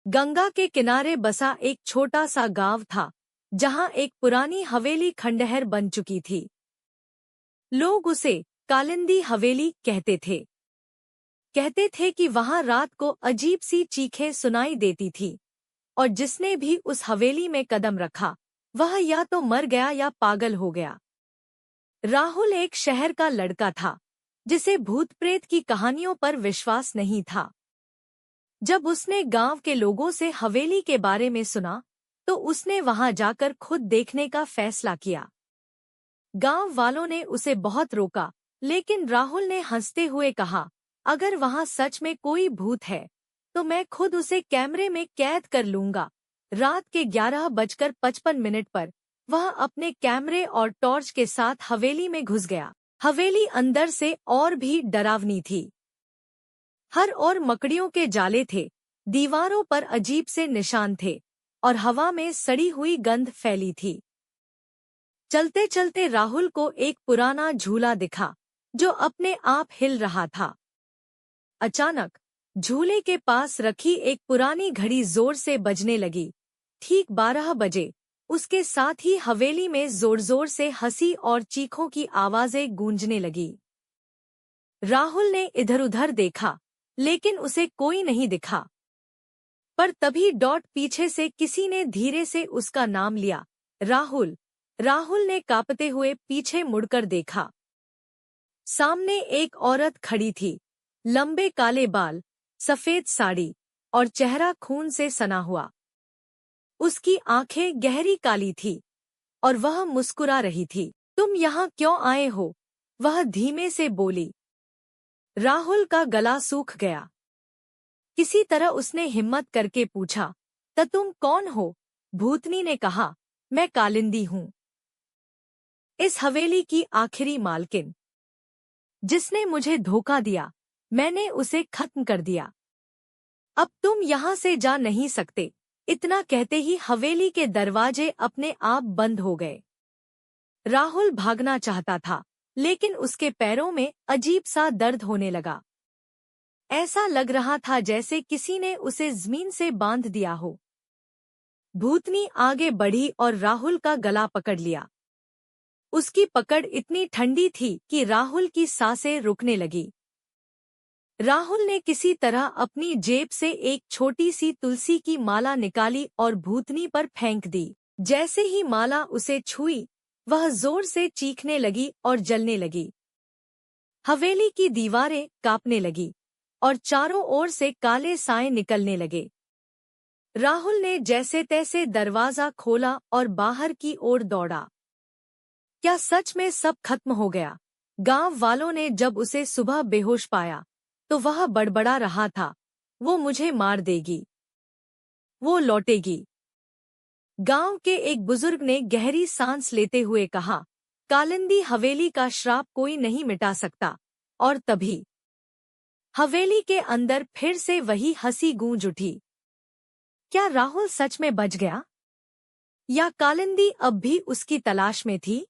गंगा के किनारे बसा एक छोटा सा गांव था, जहां एक पुरानी हवेली खंडहर बन चुकी थी। लोग उसे कालिंदी हवेली कहते थे कि वहां रात को अजीब सी चीखें सुनाई देती थी, और जिसने भी उस हवेली में कदम रखा वह या तो मर गया या पागल हो गया। राहुल एक शहर का लड़का था, जिसे भूत प्रेत की कहानियों पर विश्वास नहीं था। जब उसने गांव के लोगों से हवेली के बारे में सुना, तो उसने वहां जाकर खुद देखने का फैसला किया। गांव वालों ने उसे बहुत रोका, लेकिन राहुल ने हंसते हुए कहा, अगर वहां सच में कोई भूत है तो मैं खुद उसे कैमरे में कैद कर लूंगा। रात के 11:55 पर वह अपने कैमरे और टॉर्च के साथ हवेली में घुस गया। हवेली अंदर से और भी डरावनी थी। हर ओर मकड़ियों के जाले थे, दीवारों पर अजीब से निशान थे, और हवा में सड़ी हुई गंध फैली थी। चलते चलते राहुल को एक पुराना झूला दिखा, जो अपने आप हिल रहा था। अचानक झूले के पास रखी एक पुरानी घड़ी जोर से बजने लगी। ठीक 12 बजे। उसके साथ ही हवेली में जोर जोर से हंसी और चीखों की आवाजें गूंजने लगी। राहुल ने इधर-उधर देखा, लेकिन उसे कोई नहीं दिखा। पर तभी पीछे से किसी ने धीरे से उसका नाम लिया, राहुल। राहुल ने कांपते हुए पीछे मुड़कर देखा। सामने एक औरत खड़ी थी, लंबे काले बाल, सफेद साड़ी और चेहरा खून से सना हुआ। उसकी आंखें गहरी काली थी और वह मुस्कुरा रही थी। तुम यहाँ क्यों आए हो? वह धीमे से बोली। राहुल का गला सूख गया। किसी तरह उसने हिम्मत करके पूछा, तो तुम कौन हो? भूतनी ने कहा, मैं कालिंदी हूँ, इस हवेली की आखिरी मालकिन। जिसने मुझे धोखा दिया, मैंने उसे खत्म कर दिया। अब तुम यहाँ से जा नहीं सकते। इतना कहते ही हवेली के दरवाजे अपने आप बंद हो गए। राहुल भागना चाहता था, लेकिन उसके पैरों में अजीब सा दर्द होने लगा। ऐसा लग रहा था जैसे किसी ने उसे जमीन से बांध दिया हो। भूतनी आगे बढ़ी और राहुल का गला पकड़ लिया। उसकी पकड़ इतनी ठंडी थी कि राहुल की सांसें रुकने लगी। राहुल ने किसी तरह अपनी जेब से एक छोटी सी तुलसी की माला निकाली और भूतनी पर फेंक दी। जैसे ही माला उसे छुई, वह जोर से चीखने लगी और जलने लगी। हवेली की दीवारें कांपने लगी और चारों ओर से काले साए निकलने लगे। राहुल ने जैसे तैसे दरवाजा खोला और बाहर की ओर दौड़ा। क्या सच में सब खत्म हो गया? गांव वालों ने जब उसे सुबह बेहोश पाया, तो वह बड़बड़ा रहा था, वो मुझे मार देगी, वो लौटेगी। गांव के एक बुजुर्ग ने गहरी सांस लेते हुए कहा, कालिंदी हवेली का श्राप कोई नहीं मिटा सकता। और तभी हवेली के अंदर फिर से वही हंसी गूंज उठी। क्या राहुल सच में बच गया, या कालिंदी अब भी उसकी तलाश में थी?